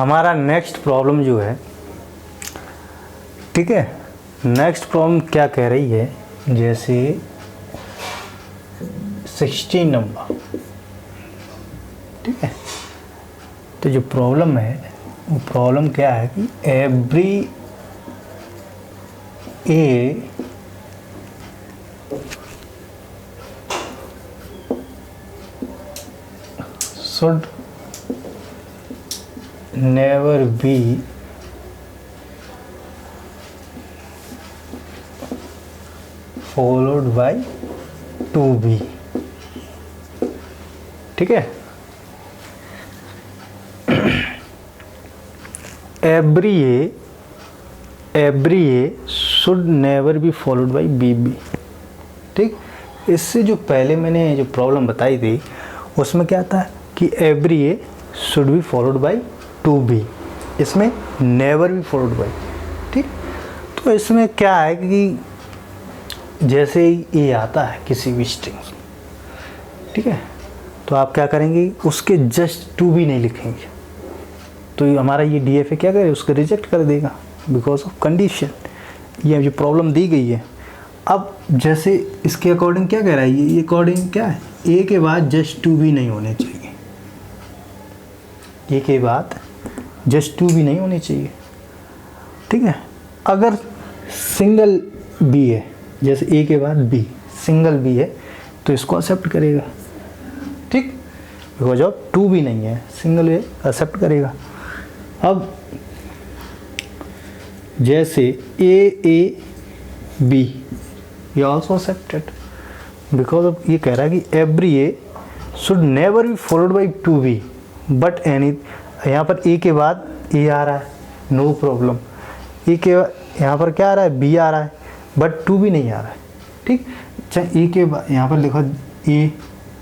हमारा next problem जो है, ठीक है, नेक्स्ट प्रॉब्लम क्या कह रही है, जैसे 16 नंबर, ठीक है। तो जो प्रॉब्लम है वो प्रॉब्लम क्या है कि every A should never be followed by 2b, ठीक है। every a should never be followed by bb, ठीक। इससे जो पहले मैंने जो प्रॉब्लम बताई थी उसमें क्या था कि every A should be followed by 2b, इसमें नेवर बी फॉलोड बाई, ठीक। तो इसमें क्या है कि जैसे ही ए आता है किसी भी स्ट्रिंग, ठीक है, तो आप क्या करेंगे, उसके जस्ट 2b नहीं लिखेंगे, तो हमारा ये DFA क्या करे, उसको रिजेक्ट कर देगा बिकॉज ऑफ कंडीशन। ये जो प्रॉब्लम दी गई है, अब जैसे इसके अकॉर्डिंग क्या कह रहा है, ये अकॉर्डिंग क्या है, ए के बाद जस्ट 2b नहीं होने चाहिए, ए के बाद जस्ट 2b नहीं होने चाहिए, ठीक है। अगर सिंगल b है, जैसे ए के बाद b सिंगल b है, तो इसको एक्सेप्ट करेगा, ठीक, बिकॉज ऑफ 2b नहीं है, सिंगल ए एक्सेप्ट करेगा। अब जैसे AAB ये ऑल्सो एक्सेप्टेड बिकॉज ऑफ ये कह रहा है कि every A should never B followed by 2b but any, यहाँ पर ए के बाद ए आ रहा है, नो प्रॉब्लम, ए के यहाँ पर क्या आ रहा है, बी आ रहा है, बट 2b नहीं आ रहा है, ठीक। चाहे ए के बाद यहाँ पर लिखो ए,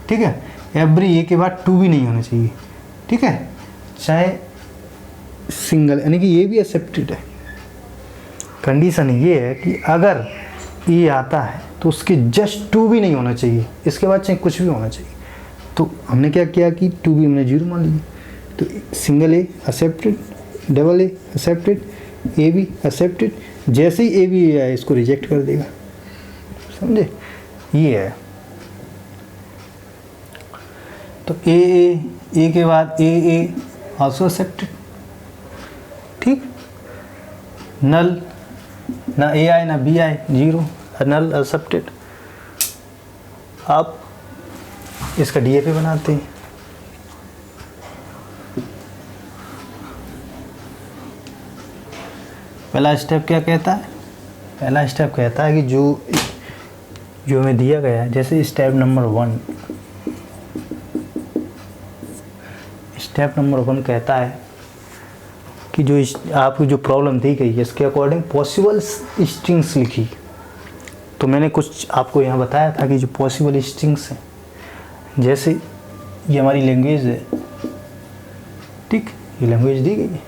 ठीक है, एवरी ए के बाद 2b नहीं होना चाहिए, ठीक है, चाहे सिंगल, यानी कि ये भी एक्सेप्टेड है। कंडीशन ये है कि अगर ए आता है तो उसके जस्ट 2b नहीं होना चाहिए, इसके बाद चाहे कुछ भी होना चाहिए। तो हमने क्या किया कि 2b हमने 0 मान लिया, तो single A accepted, double A accepted, A be accepted, जैसे ही ए बी आए इसको रिजेक्ट कर देगा, समझे, ये है। तो ए के बाद ए ऑल्सो एक्सेप्टेड, ठीक, नल, ना ए आए ना बी आए, 0, नल एक्सेप्टेड। आप इसका DFA बनाते हैं, पहला स्टेप क्या कहता है, पहला स्टेप कहता है कि जो हमें दिया गया है, जैसे स्टेप नंबर 1 कहता है कि जो आपकी जो प्रॉब्लम दी गई है इसके अकॉर्डिंग पॉसिबल स्ट्रिंग्स लिखी। तो मैंने कुछ आपको यहाँ बताया था कि जो पॉसिबल स्ट्रिंग्स हैं, जैसे ये हमारी लैंग्वेज है, ठीक, ये लैंग्वेज दी गई है,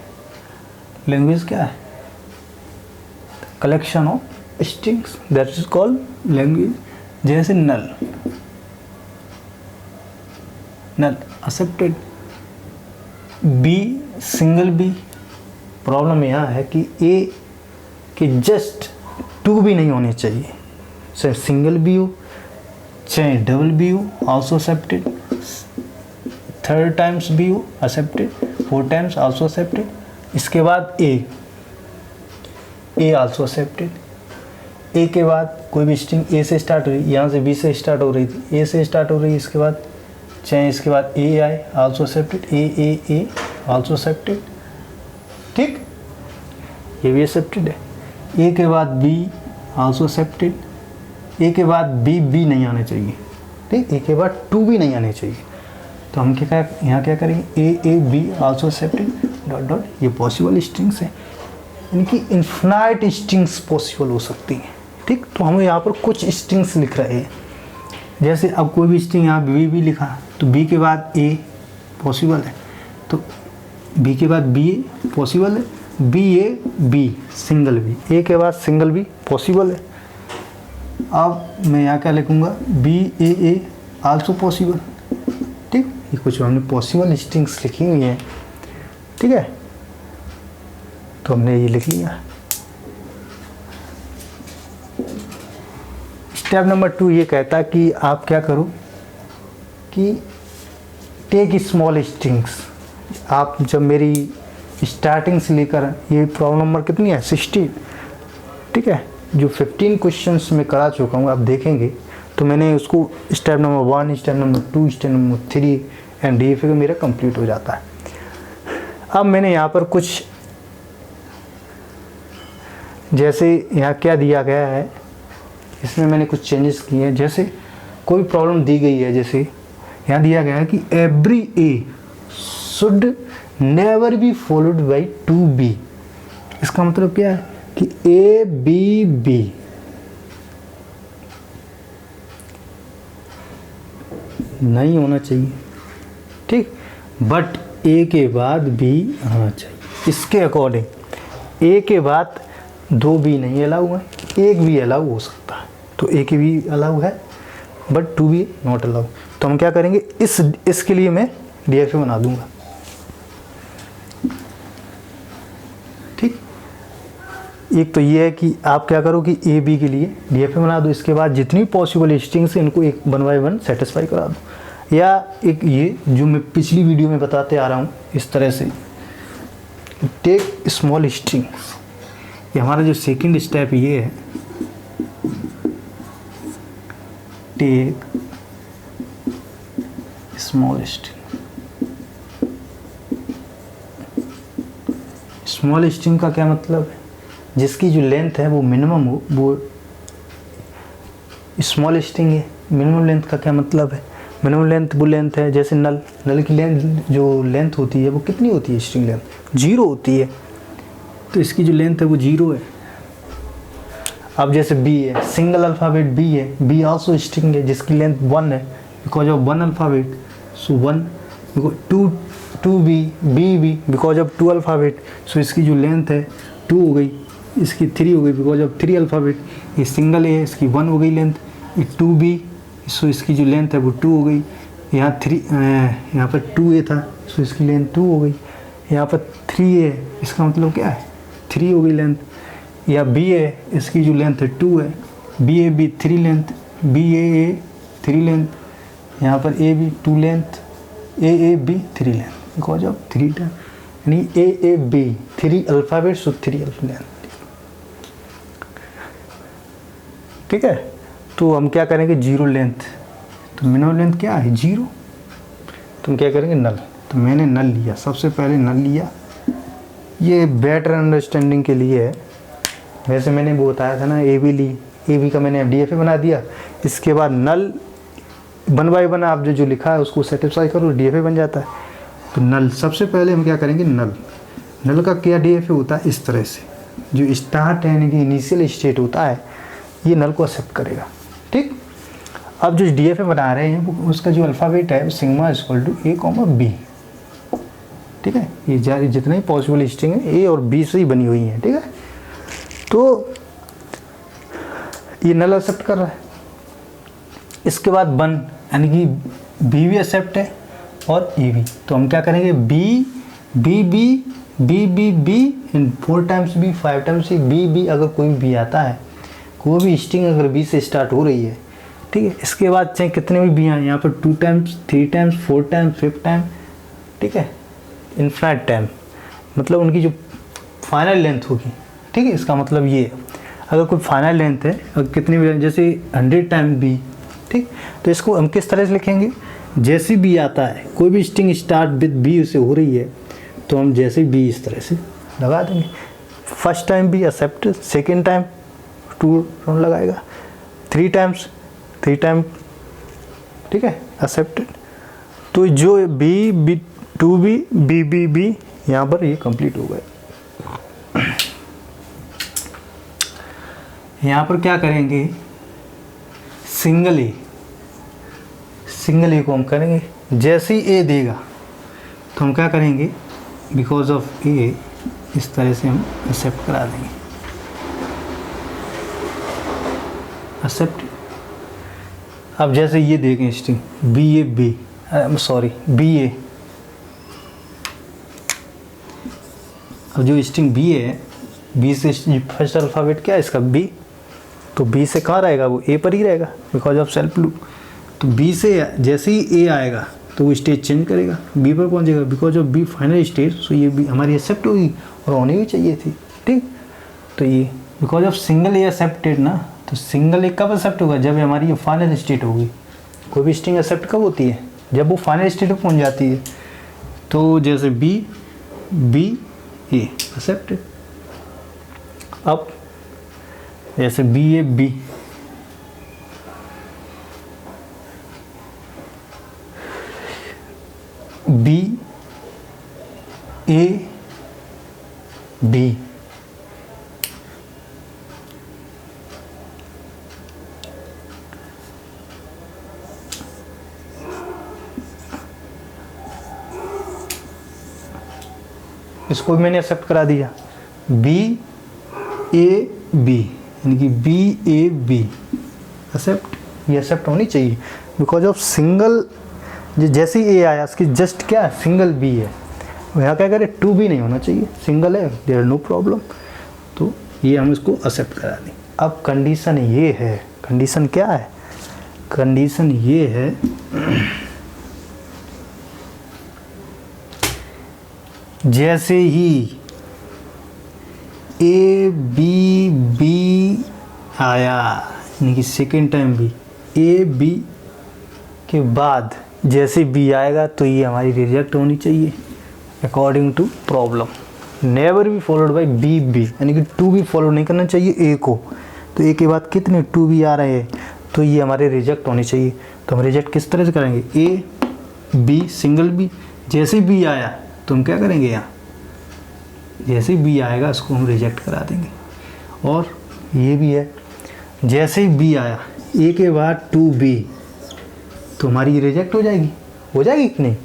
लैंग्वेज क्या है, collection of strings, that is called language. जैसे null accepted, B single B, problem यहाँ है कि ए के जस्ट 2b नहीं होने चाहिए, चाहे सिंगल बी हो चाहे डबल बी हो, also accepted, 3rd times B हो एक्सेप्टेड, 4 टाइम्स ऑल्सो एक्सेप्टेड। इसके बाद ए ऑल्सो एक्सेप्टेड, ए के बाद कोई भी स्ट्रिंग ए से स्टार्ट हो रही, यहाँ से बी से स्टार्ट हो रही थी, ए से स्टार्ट हो रही है, इसके बाद चाहे इसके बाद ए आए ऑल्सो एक्सेप्टेड, ए ऑल्सो एक्सेप्टेड, ठीक, ये भी एक्सेप्टेड है। ए के बाद बी ऑल्सो एक्सेप्टेड, ए के बाद बी नहीं आना चाहिए, ठीक, ए के बाद 2b नहीं आने चाहिए। तो हम क्या यहाँ क्या करेंगे, A B also accepted dot dot, ये पॉसिबल स्ट्रिंग्स हैं, यानी कि इन्फिनाइट स्ट्रिंग्स पॉसिबल हो सकती हैं, ठीक। तो हम यहाँ पर कुछ स्ट्रिंग्स लिख रहे हैं, जैसे अब कोई भी स्ट्रिंग यहाँ बी लिखा तो बी के बाद ए पॉसिबल है, तो बी के बाद बी पॉसिबल है, बी सिंगल बी, ए के बाद सिंगल बी पॉसिबल है। अब मैं यहाँ क्या लिखूँगा, बी आल्सो पॉसिबल, ठीक, ये कुछ हमने पॉसिबल स्ट्रिंग्स लिखी हुई हैं, ठीक है। तो हमने ये लिख लिया। स्टेप नंबर 2 ये कहता है कि आप क्या करो कि टेक स्मॉल स्ट्रिंग्स। आप जब मेरी स्टार्टिंग से लेकर ये प्रॉब्लम नंबर कितनी है 60, ठीक है, जो 15 क्वेश्चंस में करा चुका हूँ आप देखेंगे, तो मैंने उसको step number 1, step number 2, step number 3 and DFA का मेरा कंप्लीट हो जाता है। अब मैंने यहाँ पर कुछ, जैसे यहाँ क्या दिया गया है, इसमें मैंने कुछ चेंजेस किए हैं। जैसे कोई प्रॉब्लम दी गई है, जैसे यहाँ दिया गया है कि every A should never B followed by 2B। इसका मतलब क्या है कि ABB नहीं होना चाहिए, ठीक, बट A के बाद B आना चाहिए। इसके अकॉर्डिंग A के बाद 2B नहीं अलाउ है, एक भी अलाउ हो सकता है, तो A के भी अलाउ है बट 2B नॉट अलाउ। तो हम क्या करेंगे, इसके लिए मैं DFA बना दूंगा, ठीक। एक तो ये है कि आप क्या करो कि AB के लिए DFA बना दो, इसके बाद जितनी पॉसिबल स्ट्रिंग्स हैं इनको एक 1 बाय 1 सेटिस्फाई करा दो। या एक ये जो मैं पिछली वीडियो में बताते आ रहा हूँ, इस तरह से टेक स्मॉल स्ट्रिंग्स। ये हमारा जो सेकंड स्टेप ये है, take small string. Small string का क्या मतलब है, जिसकी जो लेंथ है वो मिनिमम हो, वो स्मॉल स्ट्रिंग है। मिनिमम लेंथ का क्या मतलब है, मिनिमम लेंथ वो लेंथ है, जैसे नल की लेंथ, जो लेंथ होती है वो कितनी होती है, स्ट्रिंग लेंथ 0 होती है, तो इसकी जो लेंथ है वो 0 है। अब जैसे B है, सिंगल अल्फ़ाबेट B है, B आल्सो स्ट्रिंग है जिसकी लेंथ 1 है, because of 1 alphabet, so 1, 2B, BB because of 2 alphabet, so इसकी जो लेंथ है 2 हो गई, इसकी 3 हो गई बिकॉज ऑफ 3 अल्फ़ाबेट। ये सिंगल है, इसकी 1 हो गई लेंथ, ये 2B, सो इसकी जो लेंथ है वो 2 हो गई। यहाँ 3, यहाँ पर 2A था, सो इसकी लेंथ 2 हो गई। यहाँ पर 3A है, इसका मतलब क्या है 3 हो गई लेंथ। या B है, इसकी जो लेंथ है 2 है, BAB 3 लेंथ, BAA 3 लेंथ, यहाँ पर AB 2 length, AAB 3 length because of 3 time, यानी AAB 3 अल्फ़ाबेट, सो 3 लेंथ, ठीक है। तो हम क्या करेंगे, 0 लेंथ, तो मिनिमम लेंथ क्या है 0, तो हम क्या करेंगे नल। तो मैंने नल लिया, सबसे पहले नल लिया, ये बेटर अंडरस्टैंडिंग के लिए है। वैसे मैंने वो बताया था ना, AB ली, AB का मैंने DFA बना दिया। इसके बाद नल 1 बाय 1 आप जो लिखा है उसको सेटिस्फाई करो, DFA बन जाता है। तो नल, सबसे पहले हम क्या करेंगे, नल का क्या DFA होता है, इस तरह से जो स्टार्ट यानी कि इनिशियल स्टेट होता है, ये नल को एक्सेप्ट करेगा, ठीक। अब जो DFA बना रहे हैं वो उसका जो अल्फ़ाबेट है वो sigma equal to A, B, ठीक है। ये जितने पॉसिबल स्ट्रिंग है A और B से ही बनी हुई हैं, ठीक है। तो ये नल एक्सेप्ट कर रहा है। इसके बाद 1 यानी कि B भी एक्सेप्ट है और A भी, तो हम क्या करेंगे, B इन 4 times B, 5 times C, B अगर कोई भी आता है, कोई भी स्ट्रिंग अगर B से स्टार्ट हो रही है, ठीक है। इसके बाद चाहे कितने भी B आए, यहाँ पर 2 टाइम्स, 3 टाइम्स, 4 टाइम्स, 5 टाइम, ठीक है, इनफिनिट टाइम, मतलब उनकी जो फाइनल लेंथ होगी, ठीक है। इसका मतलब ये, अगर कोई फाइनल लेंथ है, अगर कितनी भी, जैसे 100 टाइम B, ठीक, तो इसको हम किस तरह से लिखेंगे, जैसे B आता है, कोई भी स्ट्रिंग स्टार्ट विद B से हो रही है, तो हम जैसे B इस तरह से लगा देंगे। First time B accept, second time 2 round लगाएगा, 3 टाइम्स, 3 टाइम, ठीक है, एक्सेप्टेड। तो जो B 2B B यहाँ पर ये कंप्लीट हो गए। यहाँ पर क्या करेंगे, सिंगल ए को हम करेंगे, जैसे ही A देगा तो हम क्या करेंगे, बिकॉज ऑफ A इस तरह से हम एक्सेप्ट करा देंगे, एक्सेप्ट। अब जैसे ये देखें स्ट्रिंग BA अब जो स्ट्रिंग बी है, बी से फर्स्ट अल्फ़ाबेट क्या है इसका, बी, तो बी से कहाँ रहेगा, वो ए पर ही रहेगा बिकॉज ऑफ सेल्फ लूप। तो बी से जैसे ही ए आएगा तो वो स्टेज चेंज करेगा, बी पर पहुंचेगा, because of B final stage, so ये बी हमारी एक्सेप्ट होगी और होनी भी चाहिए थी, ठीक। तो ये because of single A accepted ना, तो सिंगल ए कब एक्सेप्ट होगा, जब हमारी ये फाइनल स्टेट होगी। कोई भी स्ट्रिंग एक्सेप्ट कब होती है, जब वो फाइनल स्टेट पर पहुँच जाती है। तो जैसे बी, बी ए एक्सेप्टेड। अब जैसे B A B, B A B, इसको भी मैंने एक्सेप्ट करा दिया, बी ए बी, यानी कि बी ए बी एक्सेप्ट, ये एक्सेप्ट होनी चाहिए बिकॉज ऑफ सिंगल, जैसे ही ए आया उसकी जस्ट क्या सिंगल बी है, यहाँ क्या करे, टू बी नहीं होना चाहिए, सिंगल है, देयर नो प्रॉब्लम। तो ये हम इसको एक्सेप्ट करा दें। अब कंडीशन ये है, कंडीशन क्या है, कंडीशन ये है जैसे ही ए बी बी आया, यानी कि second time B, A B के बाद जैसे बी आएगा तो ये हमारी रिजेक्ट होनी चाहिए according to problem. Never B followed by B B, यानी कि टू बी फॉलो नहीं करना चाहिए ए को। तो ए के बाद कितने टू बी आ रहे हैं, तो ये हमारे रिजेक्ट होनी चाहिए। तो हम रिजेक्ट किस तरह से करेंगे, ए बी सिंगल बी, जैसे बी आया तो हम क्या करेंगे, यहाँ जैसे बी आएगा उसको हम रिजेक्ट करा देंगे। और ये भी है, जैसे ही बी आया ए के बाद टू बी, तो हमारी रिजेक्ट हो जाएगी कि नहीं।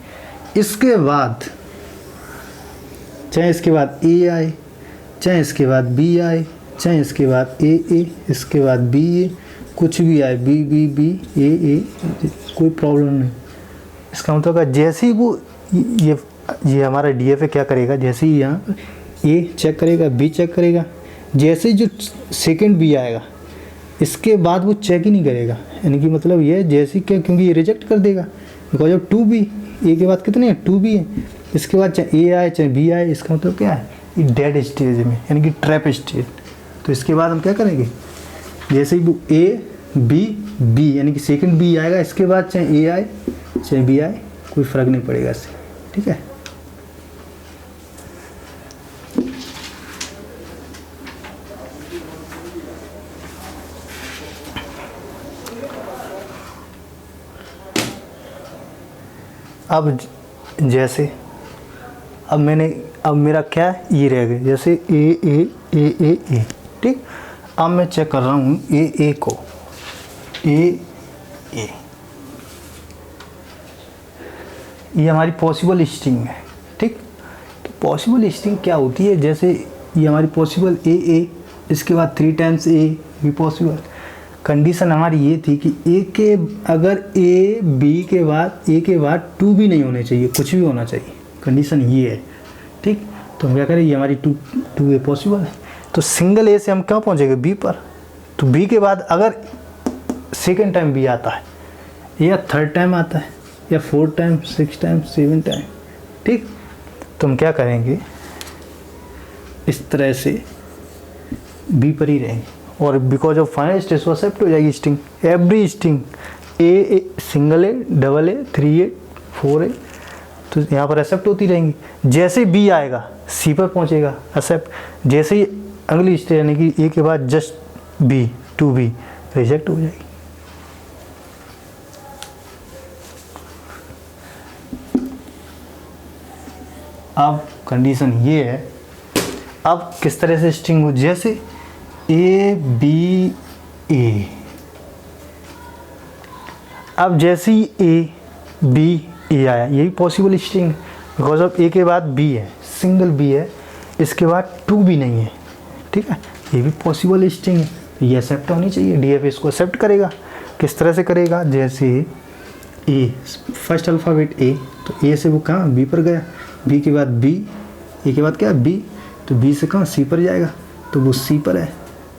इसके बाद चाहे इसके बाद ए आए, चाहे इसके बाद बी आए, चाहे इसके बाद ए, इसके बाद बी ए, कुछ भी आए, बी बी बी ए, कोई प्रॉब्लम नहीं। इसका मतलब है जैसे ही वो ये हमारा DFA क्या करेगा, जैसे ही यहाँ ए चेक करेगा, बी चेक करेगा, जैसे ही जो सेकंड बी आएगा इसके बाद वो चेक ही नहीं करेगा, यानी कि मतलब ये जैसे क्या, क्योंकि ये रिजेक्ट कर देगा बिकॉज ऑफ टू बी, ए के बाद कितने हैं, टू बी है, इसके बाद चाहे ए आए चाहे बी आए, इसका मतलब क्या है, ये डेड स्टेज में, यानी कि ट्रैप स्टेज। तो इसके बाद हम क्या करेंगे, जैसे ही वो ए बी बी, यानी कि सेकंड बी आएगा, इसके बाद चाहे ए आए चाहे बी आए कोई फ़र्क नहीं पड़ेगा इससे, ठीक है। अब जैसे अब मेरा क्या ये रह गया, जैसे ए, ठीक। अब मैं चेक कर रहा हूँ ए को, ए ये हमारी पॉसिबल स्ट्रिंग है, ठीक। तो पॉसिबल स्ट्रिंग क्या होती है, जैसे ये हमारी पॉसिबल ए, इसके बाद 3 टाइम्स ए भी पॉसिबल। कंडीशन हमारी ये थी कि अगर ए बी के बाद टू भी नहीं होने चाहिए, कुछ भी होना चाहिए, कंडीशन ये है, ठीक। तो हम क्या करें, ये हमारी टू ए पॉसिबल है, तो सिंगल ए से हम क्या पहुँचेंगे, बी पर। तो बी के बाद अगर सेकेंड टाइम बी आता है, या थर्ड टाइम आता है, या 4 टाइम, 6 टाइम, 7 टाइम, ठीक। तो हम क्या करेंगे, इस तरह से बी पर ही रहेंगे, और बिकॉज ऑफ फाइनल स्टेज वो एक्सेप्ट हो जाएगी string, every string a single A, double A, 3A, 4A, तो यहाँ पर एक्सेप्ट होती रहेंगी। जैसे बी आएगा सी पर पहुँचेगा एक्सेप्ट, जैसे ही अगली स्टेज यानी कि ए के बाद just B, two B reject हो जाएगी। अब कंडीशन ये है, अब किस तरह से स्ट्रिंग हो, जैसे ए बी ए, अब जैसे ही ए बी ए आया, यही पॉसिबल स्ट्रिंग बिकॉज ऑफ ए के बाद बी है, सिंगल बी है, इसके बाद टू भी नहीं है, ठीक है, ये भी पॉसिबल स्ट्रिंग है, ये एक्सेप्ट होनी चाहिए। DFA इसको एक्सेप्ट करेगा, किस तरह से करेगा, जैसे ए फर्स्ट अल्फ़ाबेट ए, तो ए से वो कहाँ बी पर गया, बी के बाद बी, ए के बाद क्या बी, तो बी से कहाँ सी पर जाएगा, तो वो सी पर है,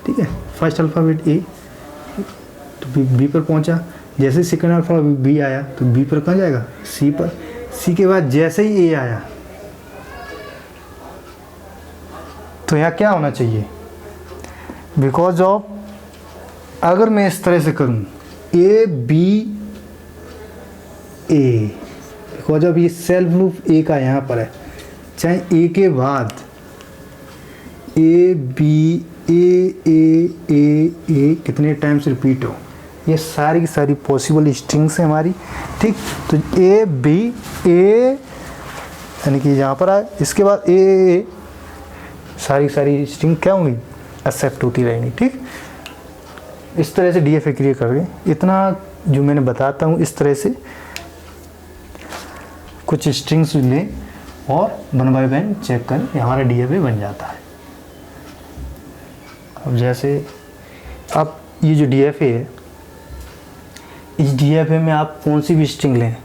ठीक है। फर्स्ट अल्फ़ाबेट ए, तो बी पर पहुंचा, जैसे सेकंड अल्फ़ाबेट बी आया तो बी पर कहाँ जाएगा, सी पर। सी के बाद जैसे ही ए आया तो यहाँ क्या होना चाहिए, बिकॉज ऑफ, अगर मैं इस तरह से करूँ A B A, because of ये सेल्फ लूप ए का यहाँ पर है, चाहे ए के बाद ए बी ए कितने टाइम्स रिपीट हो, ये सारी की सारी पॉसिबल स्ट्रिंग्स है हमारी, ठीक। तो ए बी ए यानी कि यहाँ पर आए, इसके बाद ए सारी सारी स्ट्रिंग क्या होंगी, एक्सेप्ट होती रहेंगी, ठीक। इस तरह से DFA क्रिएट करके, इतना जो मैंने बताता हूँ इस तरह से कुछ स्ट्रिंग्स लें और 1 बाय 1 चेक करें, ये हमारा DFA बन जाता है। अब जैसे अब ये जो DFA है, इस DFA में आप कौन सी भी स्ट्रिंग लें,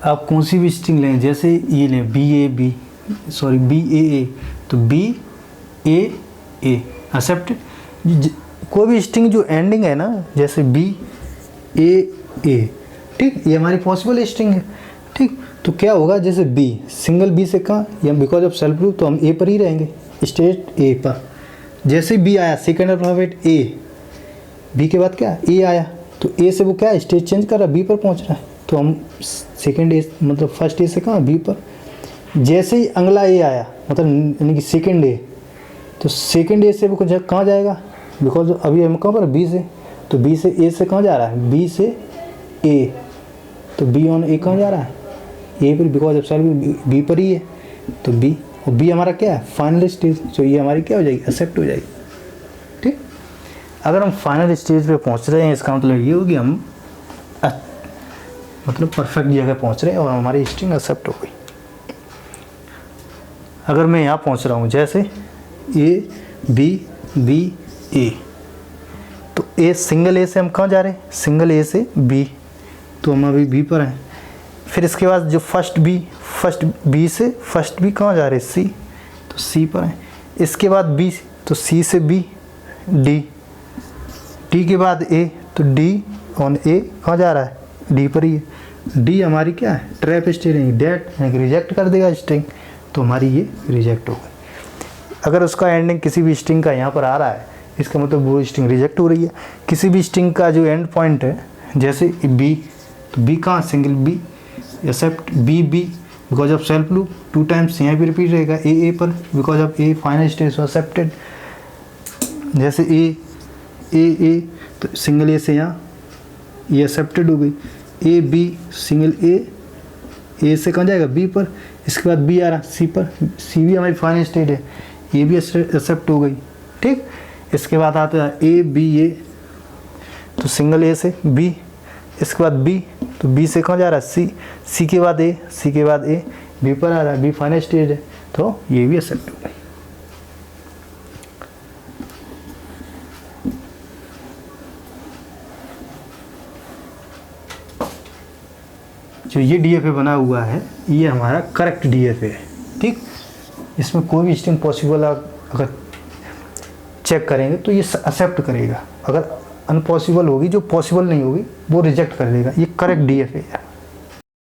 आप कौन सी भी स्ट्रिंग लें, जैसे ये लें BA तो BA एक्सेप्ट, कोई भी स्ट्रिंग जो एंडिंग है ना, जैसे BA, ठीक, ये हमारी पॉसिबल स्ट्रिंग है, ठीक। तो क्या होगा, जैसे B सिंगल B से कहाँ, या बिकॉज ऑफ सेल्फ लूप तो हम A पर ही रहेंगे, स्टेट A पर। जैसे B आया सेकेंड अल्फ़ाबेट A, B के बाद क्या A आया, तो A से वो क्या स्टेट चेंज कर रहा है, B पर पहुंच रहा है, तो हम सेकेंड A मतलब फर्स्ट A से कहाँ B पर। जैसे ही अगला A आया मतलब यानी कि सेकेंड A, तो सेकेंड A से वो कहाँ जाएगा, बिकॉज अभी हम कहाँ पर B से, तो B से A से कहाँ जा रहा है, B से A, तो B ऑन A कहाँ जा रहा है, A पर, बिकॉज ऑफ सेल्फ B पर ही है, तो B, और B हमारा क्या है फाइनल स्टेज, तो ये हमारी क्या हो जाएगी, एक्सेप्ट हो जाएगी, ठीक। अगर हम फाइनल स्टेज पे पहुंच रहे हैं, इसका मतलब ये होगी हम मतलब परफेक्ट जगह पहुंच रहे हैं और हमारी स्ट्रिंग एक्सेप्ट हो गई। अगर मैं यहाँ पहुंच रहा हूँ, जैसे A B B A, तो A सिंगल A से हम कहाँ जा रहे हैं, सिंगल A से B, तो हम अभी B पर हैं। फिर इसके बाद जो फर्स्ट B से फर्स्ट B कहाँ जा रहे हैं, C, तो C पर है। इसके बाद B, तो C से B D के बाद A, तो D ऑन A कहाँ जा रहा है, D पर ही है। D हमारी क्या है, ट्रैप स्ट्रिंग, डेट यानी कि रिजेक्ट कर देगा स्ट्रिंग, तो हमारी ये रिजेक्ट हो गई। अगर उसका एंडिंग किसी भी स्ट्रिंग का यहाँ पर आ रहा है, इसका मतलब वो स्ट्रिंग रिजेक्ट हो रही है। किसी भी स्ट्रिंग का जो एंड पॉइंट है, जैसे B, तो B कहाँ, single B accept B because of self loop 2 times यहाँ भी रिपीट रहेगा A पर, because of A final stage accepted. जैसे A तो सिंगल A से यहाँ ये एक्सेप्टेड हो गई, A B सिंगल A से कहाँ जाएगा, B पर। इसके बाद B आ रहा C पर, C भी हमारी फाइनल स्टेज है, ये भी एक्सेप्ट हो गई, ठीक। इसके बाद आता है A B A, तो सिंगल A से B, इसके बाद B, तो B से कहाँ जा रहा है, C के बाद A B पर आ रहा है, B फाइनल स्टेज है, तो ये भी एक्सेप्ट हो गई। जो ये DFA बना हुआ है, ये हमारा करेक्ट DFA है, ठीक। इसमें कोई भी स्ट्रिंग पॉसिबल अगर चेक करेंगे तो ये एक्सेप्ट करेगा, अगर अनपॉसिबल होगी, जो पॉसिबल नहीं होगी वो रिजेक्ट कर देगा। ये करेक्ट DFA है।